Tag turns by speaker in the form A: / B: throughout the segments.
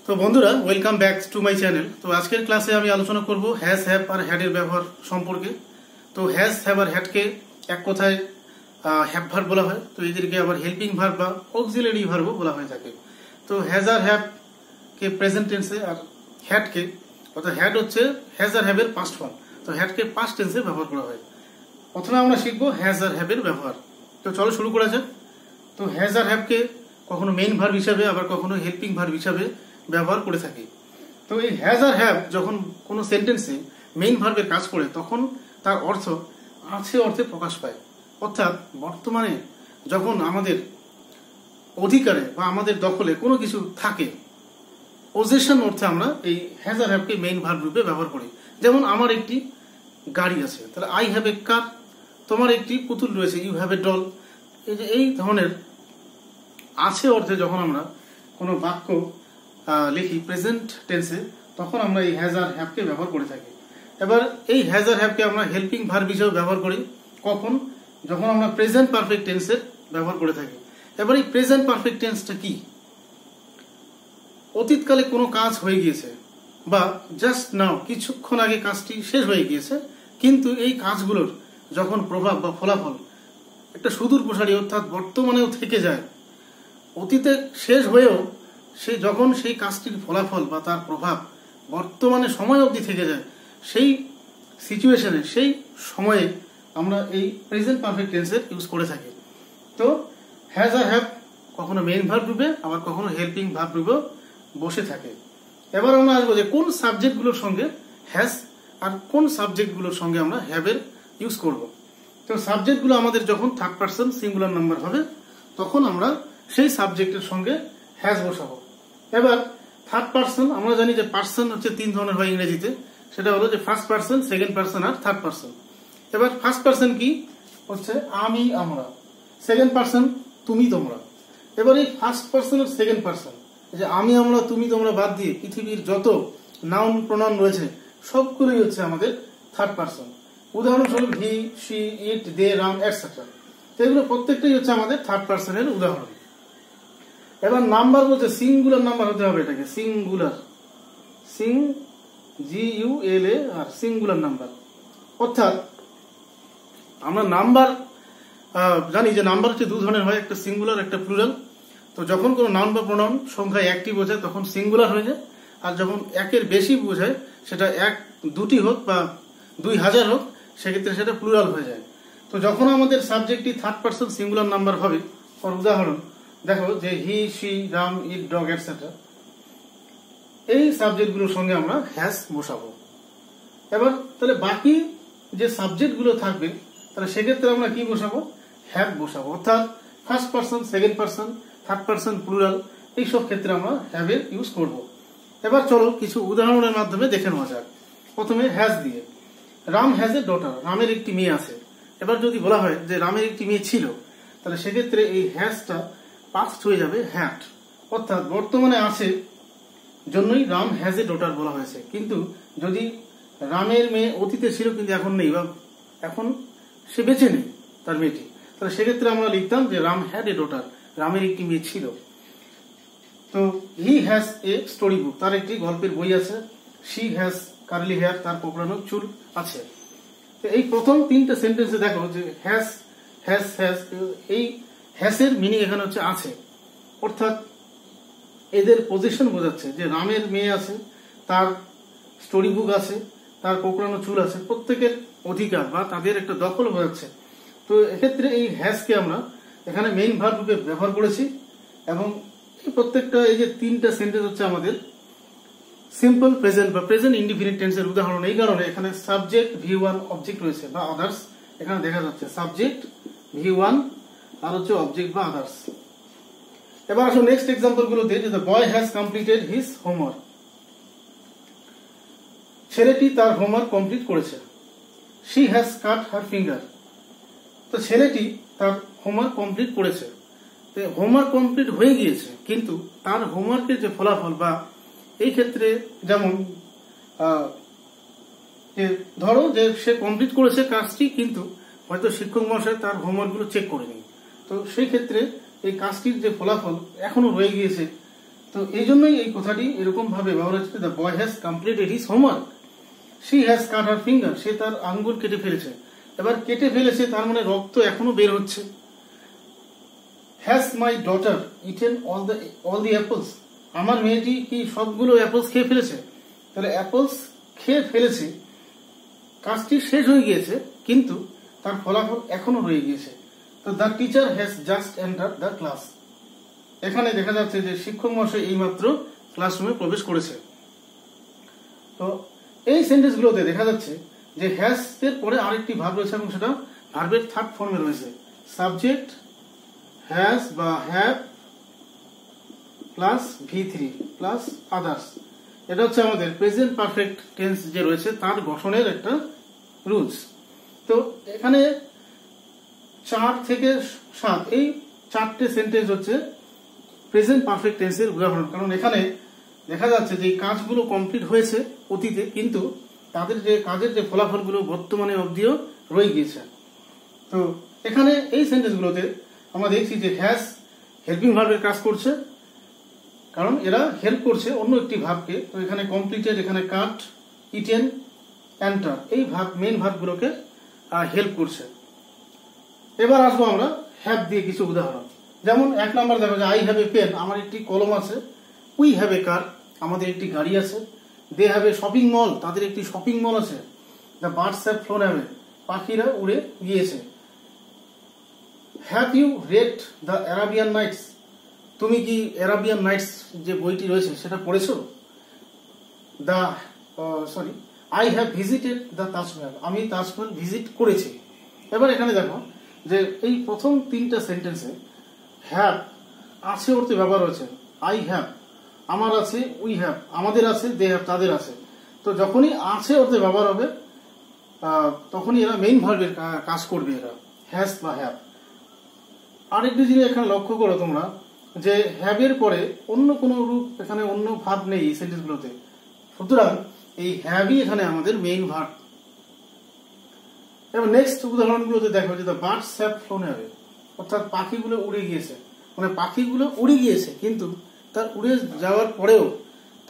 A: তো বন্ধুরা welcome back to my channel. তো আজকের ক্লাসে আমি আলোচনা করব হ্যাজ হ্যাভ আর হ্যাড এর ব্যবহার সম্পর্কে। তো হ্যাজ হ্যাভ আর হ্যাডকে এক কথায় হ্যাভ ভার্ব বলা হয়, তো এদেরকে আবার হেল্পিং ভার্ব বা অক্সিলারি ভার্বও বলা হয়ে থাকে। তো হ্যাজ আর হ্যাভ কে প্রেজেন্ট টেন্সে আর হ্যাডকে অর্থাৎ হ্যাড হচ্ছে হ্যাজ আর হ্যাভ এর পাস্ট ফর্ম, তো হ্যাডকে পাস্ট টেন্সে ব্যবহার করা হয়। প্রথমে আমরা শিখবো হ্যাজ আর হ্যাভ এর ব্যবহার। তো চলো শুরু করা যাক। তো হ্যাজ আর হ্যাভকে কখনো মেইন ভার্ব হিসাবে আবার কখনো হেল্পিং ভার্ব হিসাবে ব্যবহার করে থাকি। তো এই হ্যাজ আর হ্যাভ যখন কোনো সেন্টেন্সে মেইন ভার্বের কাজ করে তখন তার অর্থ আছে অর্থে প্রকাশ পায়। অর্থাৎ বর্তমানে যখন আমাদের অধিকারে বা আমাদের দখলে কোনো কিছু থাকে, পজেশন অর্থে আমরা এই হ্যাজ আর হ্যাভকে মেইন ভার্ব রূপে ব্যবহার করি। যেমন আমার একটি গাড়ি আছে, তাহলে আই হ্যাভ এ কার। তোমার একটি পুতুল রয়েছে, ইউ হ্যাভ এ ডল। এই ধরনের আছে অর্থে যখন আমরা কোনো বাক্য লিখি প্রেজেন্ট টেন্সে, তখন আমরা এই হ্যাজ আর হ্যাভকে ব্যবহার করে থাকি। এবার এই হ্যাজ আর হ্যাভকে আমরা হেল্পিং ভার্ব হিসেবে ব্যবহার করি কখন, যখন আমরা প্রেজেন্ট পারফেক্ট টেন্সে ব্যবহার করে থাকি। এবার এই প্রেজেন্ট পারফেক্ট টেন্সটা কি? অতীতকালে কোনো কাজ হয়ে গিয়েছে বা জাস্ট নাও কিছুক্ষণ আগে কাজটি শেষ হয়ে গিয়েছে, কিন্তু এই কাজগুলোর যখন প্রভাব বা ফলাফল একটা সুদূর প্রসারী অর্থাৎ বর্তমানেও থেকে যায়, অতীতে শেষ হয়েও যখন সেই কাজটির ফলাফল বা তার প্রভাব বর্তমানে সময় অবধি থেকে যায়, সেই সিচুয়েশনে সেই সময়ে আমরা এই প্রেজেন্ট পারফেক্ট টেন্সের ইউজ করে থাকি। তো হ্যাজ আর হ্যাভ কখনো মেইন ভার্ব রূপে আবার কখনো হেল্পিং ভার্ব রূপে বসে থাকে। এবার আমরা আসবো যে কোন সাবজেক্টগুলোর সঙ্গে হ্যাজ আর কোন সাবজেক্টগুলোর সঙ্গে আমরা হ্যাভের ইউজ করব। তো সাবজেক্টগুলো আমাদের যখন থার্ড পারসন সিঙ্গুলার নাম্বার হবে তখন আমরা সেই সাবজেক্টের সঙ্গে হ্যাজ বসাবো। এবার থার্ড পারসন আমরা জানি যে পারসন হচ্ছে তিন ধরনের হয় ইংরেজিতে, সেটা হলো যে ফার্স্ট পারসন, সেকেন্ড পারসন আর থার্ড পারসন। এবার ফার্স্ট পারসন কি হচ্ছে আমি আমরা, সেকেন্ড পারসন তুমি তোমরা। এবার এই ফার্স্ট পারসন আর সেকেন্ড পারসন, যে আমি আমরা তুমি তোমরা বাদ দিয়ে পৃথিবীর যত নাউন প্রোনাউন রয়েছে সবগুলোই হচ্ছে আমাদের থার্ড পারসন। উদাহরণস্বরূপ he, she, it, they, Ram etcetera, তো এগুলো প্রত্যেকটাই হচ্ছে আমাদের থার্ড পারসনের উদাহরণ। এবার নাম্বার বলছে সিঙ্গুলার নাম্বার হতে হবে, এটাকে সিঙ্গুলার, GULA আর সিঙ্গুলার নাম্বার। অর্থাৎ আমরা নাম্বার জানি যে নাম্বার হচ্ছে দু ধরনের হয়, একটা সিঙ্গুলার একটা প্লুরাল। তো যখন কোনো নাউন বা প্রোনাউন সংখ্যায় একটি বোঝায় তখন সিঙ্গুলার হয়ে যায়, আর যখন একের বেশি বোঝায় সেটা এক দুটি হোক বা 2000 হোক সেক্ষেত্রে সেটা প্লুরাল হয়ে যায়। তো যখন আমাদের সাবজেক্টটি থার্ড পারসন সিঙ্গুলার নাম্বার হবে, ফর উদাহরণ দেখো যে he, she, Ram, it, dog etcetera, এই সাবজেক্টগুলোর সঙ্গে আমরা হ্যাজ বসাবো। এবার তাহলে বাকি যে সাবজেক্টগুলো থাকবে তাহলে সেক্ষেত্রে আমরা কি বসাবো? হ্যাভ বসাবো। অর্থাৎ first person, second person, third person plural এইসব ক্ষেত্রে আমরা হ্যাভ এর ইউজ করব। এবার চলো কিছু উদাহরণের মাধ্যমে দেখে নেওয়া যাক। প্রথমে হ্যাজ দিয়ে, রাম হ্যাজ এ ডটার, রামের একটি মেয়ে আছে। এবার যদি বলা হয় যে রামের একটি মেয়ে ছিল, তাহলে সেক্ষেত্রে এই হ্যাজটা পাস্ট হয়ে যাবে হ্যাড। অর্থাৎ বর্তমানে আছে জন্যই রাম হ্যাজ এ ডটার বলা হয়েছে। কিন্তু যদি রামের মেয়ে অতীতে ছিল কিন্তু এখন নেই বা এখন সে বেঁচে নেই তার মেয়েটি, তাহলে সেক্ষেত্রে আমরা লিখতাম যে রাম হ্যাড এ ডটার, রামের একটি মেয়ে ছিল। তো he has a story book, তার একটি গল্পের বই আছে। শি হ্যাজ কার্লি হেয়ার, তার কোঁকড়ানো চুল আছে। তো এই প্রথম তিনটা সেন্টেন্সে দেখো যে হ্যাজ হ্যাজ হ্যাজ, এই হ্যাজের মিনিং এখানে হচ্ছে আছে। অর্থাৎ এদের পজিশন বোঝাচ্ছে যে রামের মেয়ে আছে, তার স্টোরি বুক আছে, তার কোঁকড়ানো চুল আছে, প্রত্যেকের অধিকার বা তাদের একটা দখল বোঝাচ্ছে। তো এক্ষেত্রে এই হ্যাজকে আমরা এখানে মেইন ভার্ব রূপে ব্যবহার করেছি। এবং এই প্রত্যেকটা এই যে তিনটা সেন্টেন্স হচ্ছে আমাদের সিম্পল প্রেজেন্ট বা প্রেজেন্ট ইনডিফিনিট টেন্সের উদাহরণ। এই কারণে এখানে সাবজেক্ট V1 অবজেক্ট রয়েছে বা আদার্স এখানে দেখা যাচ্ছে, সাবজেক্ট V1 আর হচ্ছে অবজেক্ট বা আদার্স। এবার আসো নেক্সট এক্সাম্পল গুলো দিয়ে, যে the boy has completed his homework, ছেলেটি তার হোমওয়ার্ক কমপ্লিট করেছে। She has cut her finger, তো ছেলেটি তার হোমওয়ার্ক কমপ্লিট করেছে। হোমওয়ার্ক কমপ্লিট হয়ে গিয়েছে, কিন্তু তার হোমওয়ার্কের যে ফলাফল বা এই ক্ষেত্রে যেমন ধরো যে সে কমপ্লিট করেছে কাজটি, কিন্তু হয়তো শিক্ষক মহাশয় তার হোমওয়ার্ক গুলো চেক করেনি, তো সেই ক্ষেত্রে এই কাজটির যে ফলাফল এখনো রয়ে গিয়েছে তো এই জন্যই এই কথাটি এরকম ভাবে ব্যবহার হচ্ছে, the boy has completed his homework, she has cut her finger, সে তার আঙ্গুল কেটে ফেলেছে। এবার কেটে ফেলেছে তার মানে রক্ত এখনো বের হচ্ছে। Has my daughter eaten all the apples, আমার মেয়েটি কি সবগুলো অ্যাপলস খেয়ে ফেলেছে? তাহলে অ্যাপলস খেয়ে ফেলেছে, কাজটি শেষ হয়ে গিয়েছে, কিন্তু তার ফলাফল এখনো রয়ে গিয়েছে। তো the teacher has just enter the class, এখানে দেখা যাচ্ছে যে শিক্ষক মহাশয় এইমাত্র ক্লাসরুমে প্রবেশ করেছে। তো এই সেন্টেন্সগুলোতে দেখা যাচ্ছে যে হ্যাজ এর পরে আরেকটি ভার্ব রয়েছে এবং সেটা ভার্বের থার্ড ফর্মে রয়েছে। সাবজেক্ট হ্যাজ বা have plus V3 plus others, এটা হচ্ছে আমাদের প্রেজেন্ট পারফেক্ট টেন্স যে রয়েছে তার গঠনের একটা রুলস। তো এখানে 4 থেকে 7 এই 4টে সেন্টেন্স হচ্ছে প্রেজেন্ট পারফেক্ট টেন্সের উদাহরণ, কারণ এখানে দেখা যাচ্ছে যে কাজগুলো কমপ্লিট হয়েছে অতীতে, কিন্তু তাদের যে কাজের যে ফলাফলগুলো বর্তমানে অবধিও রয়ে গিয়েছে। তো এখানে এই সেন্টেন্সগুলোতে আমরা দেখছি যে হ্যাজ হেল্পিং ভার্বের কাজ করছে, কারণ এরা হেল্প করছে অন্য একটি ভার্বকে। তো এখানে কমপ্লিটেড, এখানে কাট, ইটেন, এন্টার, এই ভার্ব মেইন ভার্বগুলোকে হেল্প করছে। এবার আসবো আমরা হ্যাভ দিয়ে কিছু উদাহরণ। যেমন 1 নম্বর দেখো যে আই হ্যাভ এ পেন, আমার একটি কলম আছে। উই হ্যাভ এ কার, আমাদের একটি গাড়ি আছে। They have a shopping mall, তাদের একটি শপিং মল আছে। The birds have flown away, পাখিরা উড়ে গিয়েছে। Have you read the Arabian nights, তুমি কি অ্যারাবিয়ান নাইটস যে বইটি রয়েছে সেটা পড়েছো? I have visited the Taj Mahal, আমি তাজমহল ভিজিট করেছি। এবার এখানে দেখো যে এই প্রথম 3টা সেন্টেন্সে হ্যাভ আছে অর্থে ব্যবহার হয়েছে। আই হ্যাভ আমার আছে, উই হ্যাভ আমাদের আছে, দে হ্যাভ তাদের আছে। তো যখনই আছে অর্থে ব্যবহার হবে তখনই এরা মেইন ভার্বের কাজ করবে, এরা হ্যাজ বা হ্যাভ। আরেকটি জিনিস এখানে লক্ষ্য করো তোমরা যে হ্যাভ এর পরে অন্য কোনো রূপ, এখানে অন্য ভার্ব নেই এই সেন্টেন্সগুলোতে, সুতরাং এই হ্যাভই এখানে আমাদের মেইন ভার্ব। এবার নেক্সট উদাহরণগুলোতে দেখো যে the birds have flown away, অর্থাৎ পাখিগুলো উড়ে গিয়েছে। মানে পাখিগুলো উড়ে গিয়েছে, কিন্তু তার উড়ে যাওয়ার পরেও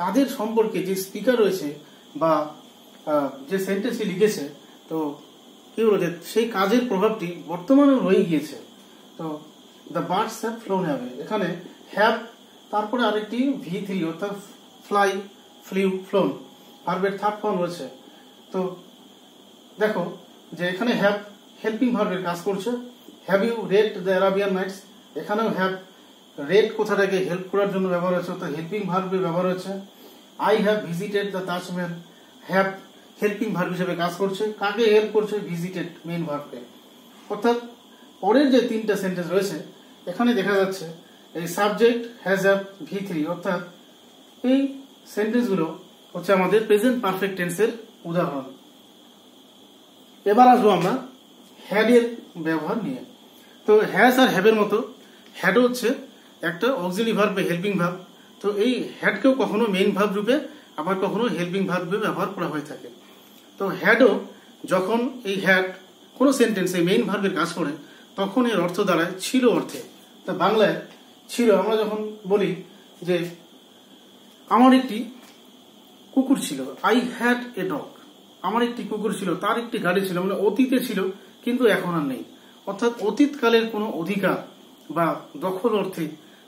A: তাদের সম্পর্কে যে স্পিকার রয়েছে বা যে সেন্টেন্সটি লিখেছে, তো কি বলো যে সেই কাজের প্রভাবটি বর্তমানেও রয়ে গিয়েছে। তো the birds have flown away, এখানে হ্যাভ তারপরে আরেকটি V3 অর্থাৎ ফ্লাই, ফ্লিউ, ফ্লোন ভার্বের থার্ড ফর্ম রয়েছে। তো দেখো যে এখানে হ্যাভ হেল্পিং ভার্বের কাজ করছে। Have you read the Arabian Nights, এখানেও হ্যাভ রেড কথাটাকে হেল্প করার জন্য ব্যবহার হয়েছে, অর্থাৎ হেল্পিং ভার্বের ব্যবহার হয়েছে। I have visited the Taj Mahal, have helping verb হিসেবে কাজ করছে। কাকে হেল্প করছে? ভিজিটেড মেইন ভার্বকে। অর্থাৎ পরের যে 3টা সেন্টেন্স রয়েছে এখানে দেখা যাচ্ছে এই সাবজেক্ট হ্যাজ হ্যাভ V3, অর্থাৎ এই সেন্টেন্সগুলো হচ্ছে আমাদের প্রেজেন্ট পারফেক্ট টেন্সের উদাহরণ। এবার আসবো আমরা হ্যাড এর ব্যবহার নিয়ে। তো হ্যাজ আর হ্যাভের মতো হ্যাডও হচ্ছে একটা অক্সিলারি ভার্ব বা হেল্পিং ভার্ব। তো এই হ্যাডকেও কখনো মেইন ভার্ব রূপে আবার কখনো হেল্পিং ভার্ব রূপে ব্যবহার করা হয়ে থাকে। তো হ্যাডও যখন এই হ্যাড কোনো সেন্টেন্সে মেইন ভার্বের কাজ করে তখন এর অর্থ দাঁড়ায় ছিল অর্থে। তো বাংলায় ছিল, আমরা যখন বলি যে আমার একটি কুকুর ছিল, আই হ্যাড এ ডগ, আমার একটি কুকুর ছিল, তার একটি গাড়ি ছিল, মানে অতীতে ছিল কিন্তু এখন আর নেই। অর্থাৎ অতীতকালের কোনো অধিকার বা দখল অর্থে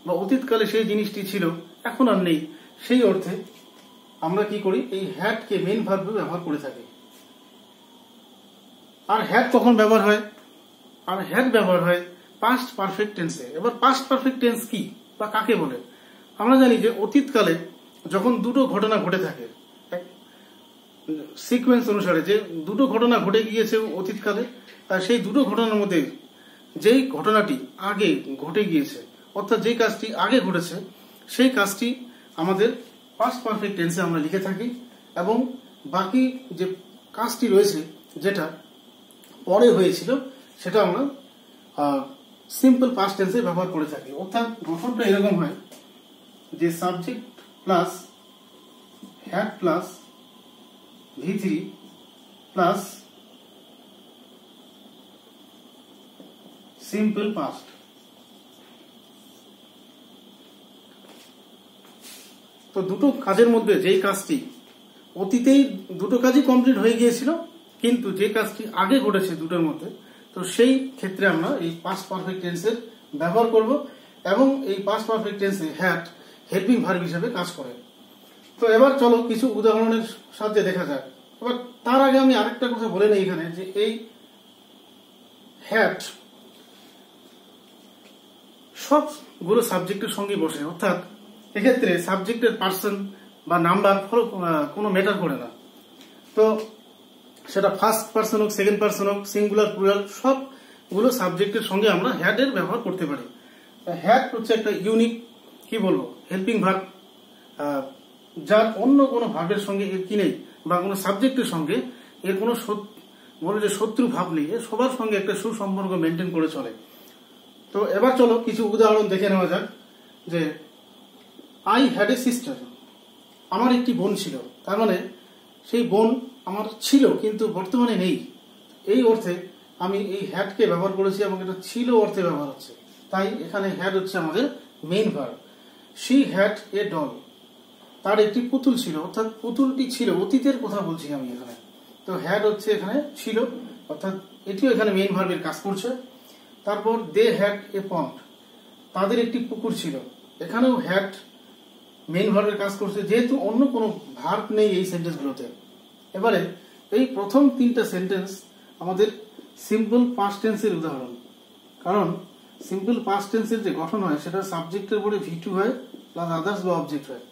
A: বা অতীতকালে সেই জিনিসটি ছিল এখন আর নেই, সেই অর্থে আমরা কি করি? এই হ্যাডকে মেইন ভার্বে ব্যবহার করে থাকি। আর হ্যাড কখন ব্যবহার হয়? আর হ্যাড ব্যবহার হয় পাস্ট পারফেক্ট টেন্সে। এবার পাস্ট পারফেক্ট টেন্স কি বা কাকে বলে? আমরা জানি যে অতীতকালে যখন দুটো ঘটনা ঘটে থাকে সিকোয়েন্স অনুসারে, যে দুটো ঘটনা ঘটে গিয়েছে অতীতকালে, আর সেই দুটো ঘটনার মধ্যে যেই ঘটনাটি আগে ঘটে গিয়েছে, অর্থাৎ যে কাজটি আগে ঘটেছে সেই কাজটি আমাদের পাস্ট পারফেক্ট টেন্সে আমরা লিখে থাকি, এবং বাকি যে কাজটি রয়েছে যেটা পরে হয়েছিল সেটা আমরা সিম্পল পাস্ট টেন্সে ব্যবহার করে থাকি। অর্থাৎ গঠনটা এরকম হয় যে subject plus had plus V3 plus simple past. তো দুটো কাজের মধ্যে যেই কাজটি অতীতেই দুটো কাজই কমপ্লিট হয়ে গিয়েছিল, কিন্তু যে কাজটি আগে ঘটেছে দুটোর মধ্যে, তো সেই ক্ষেত্রে আমরা এই পাস্ট পারফেক্ট টেন্সের ব্যবহার করব এবং এই পাস্ট পারফেক্ট টেন্সে হ্যাড হেল্পিং ভার্ব হিসেবে কাজ করে। তো এবার চলো কিছু উদাহরণের সাহায্যে দেখা যাক। এবার তার আগে আমি আরেকটা কথা বলে নিই এখানে, যে এই হ্যাড সবগুলো সাবজেক্টের সঙ্গে বসে, অর্থাৎ এক্ষেত্রে সাবজেক্টের পার্সন বা নাম্বার কোনো ম্যাটার করে না। তো সেটা ফার্স্ট পার্সন হোক, সেকেন্ড পার্সন হোক, সিঙ্গুলার প্লুরাল, সবগুলো সাবজেক্টের সঙ্গে আমরা হ্যাডের ব্যবহার করতে পারি। হ্যাড হচ্ছে একটা ইউনিক কি বলবো হেল্পিং ভার্ব, যার অন্য কোনো ভার্বের সঙ্গে এর কি নেই, বা কোনো সাবজেক্টের সঙ্গে এর কোনো বলে যে শত্রু ভাব নেই, সবার সঙ্গে একটা সুসম্পর্ক মেনটেন করে চলে। তো এবার চলো কিছু উদাহরণ দেখে নেওয়া যাক। যে আই হ্যাড এ সিস্টার, আমার একটি বোন ছিল, তার মানে সেই বোন আমার ছিল কিন্তু বর্তমানে নেই। এই অর্থে আমি এই হ্যাডকে ব্যবহার করেছি এবং এটা ছিল অর্থে ব্যবহার হচ্ছে, তাই এখানে হ্যাড হচ্ছে আমাদের main verb. She had a doll, তার একটি পুতুল ছিল, অর্থাৎ পুতুলটি ছিল, অতীতের কথা বলছি আমি এখানে। তো হ্যাড হচ্ছে এখানে ছিল, অর্থাৎ এটিও এখানে মেইন ভার্বের কাজ করছে। তারপর দে হ্যাড এ পন্ড, তাদের একটি পুকুর ছিল, এখানেও হ্যাড মেইন ভার্বের কাজ করছে, যেহেতু অন্য কোনো ভার্ব নেই এই সেন্টেন্সগুলোতে। এবারে এই প্রথম তিনটা সেন্টেন্স আমাদের সিম্পল পাস্ট টেন্সের উদাহরণ, কারণ সিম্পল পাস্ট টেন্সের যে গঠন হয় সেটা সাবজেক্টের পরে V2 হয় প্লাস আদার্স বা অবজেক্ট হয়।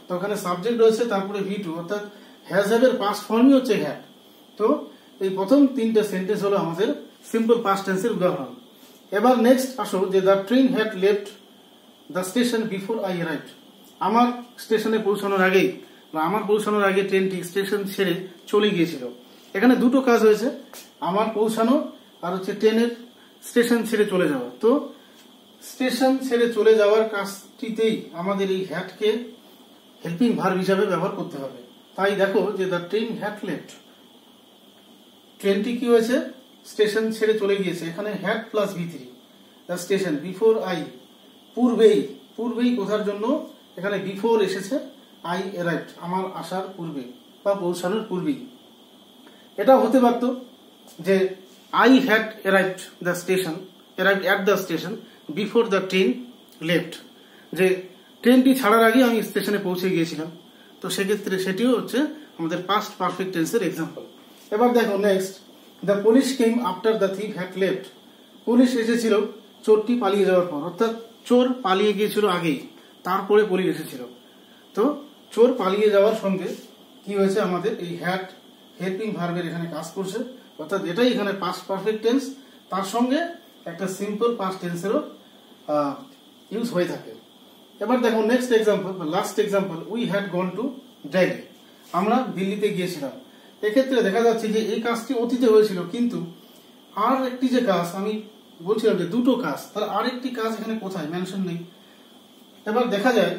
A: তো ওখানে সাবজেক্ট রয়েছে, তারপরে V2, অর্থাৎ হ্যাজ হ্যাভের পাস্ট ফর্মই হচ্ছে হ্যাড। তো এই প্রথম তিনটা সেন্টেন্স হলো আমাদের সিম্পল পাস্ট টেন্সের উদাহরণ। এবার নেক্সট আসো, যে the train had left the station before I arrived, আমার স্টেশনে পৌঁছানোর আগেই বা আমার পৌঁছানোর আগে ট্রেনটি স্টেশন ছেড়ে চলে গিয়েছিল। এখানে দুটো কাজ হয়েছে, আমার পৌঁছানো আর হচ্ছে ট্রেনের স্টেশন ছেড়ে চলে যাওয়া। তো স্টেশন ছেড়ে চলে যাওয়ার কাজটিতেই আমাদের এই হ্যাডকে হেল্পিং ভার্ব হিসাবে ব্যবহার করতে হবে। তাই দেখো যে দ্য ট্রেন হ্যাড লেফট, ট্রেনটি কি হয়েছে, স্টেশন ছেড়ে চলে গিয়েছে, এখানে had plus V3, the station before I, পূর্বেই কোথার জন্য, এখানে বিফোর এসেছে, আই অ্যারাইভড আমার আসার পূর্বে বা পৌঁছানোর পূর্বেই। এটা হতে পারত যে I had arrived at the station before the train left, যে ট্রেনটি ছাড়ার আগে আমি স্টেশনে পৌঁছে গিয়েছিলাম। তো সেক্ষেত্রে সেটিও হচ্ছে আমাদের পাস্ট পারফেক্ট টেন্সের এক্সাম্পল। এবার দেখো next, the police came after the thief had left, police এসেছিল চোরটি পালিয়ে যাওয়ার পর, অর্থাৎ চোর পালিয়ে গিয়েছিল আগেই, তারপরে পুলিশ এসেছিল। তো চোর পালিয়ে যাওয়ার সঙ্গে কি হয়েছে, আমাদের এই হ্যাড হেল্পিং ভার্বের এখানে কাজ করছে, অর্থাৎ এটাই এখানে পাস্ট পারফেক্ট টেন্স, তার সঙ্গে একটা সিম্পল পাস্ট টেন্সেরও ইউজ হয়ে থাকে। এবার দেখো next example, last example, we had gone to Delhi, আমরা দিল্লিতে গিয়েছিলাম। এক্ষেত্রে দেখা যাচ্ছে যে এই কাজটি অতীতে হয়েছিল, কিন্তু আর একটি যে কাজ আমি বলছিলাম যে দুটো কাজ, তার আরেকটি কাজ এখানে কোথায় মেনশন নেই। এবার দেখা যায়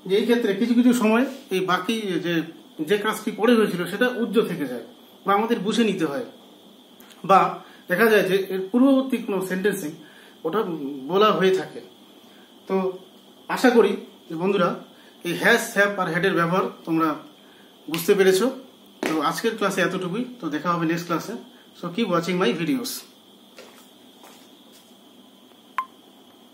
A: যে এই ক্ষেত্রে কিছু কিছু সময় এই বাকি যে কাজটি পরে হয়েছিল সেটা উজ্জ্ব থেকে যায় বা আমাদের বুঝে নিতে হয়, বা দেখা যায় যে এর পূর্ববর্তী কোনো সেন্টেন্সিং ওটা বলা হয়ে থাকে। তো আশা করি যে বন্ধুরা এই হ্যাজ, হ্যাভ আর হ্যাডের ব্যবহার তোমরা বুঝতে পেরেছো। তো আজকের ক্লাসে এতটুকুই, তো দেখা হবে নেক্সট ক্লাসে। So keep watching my videos.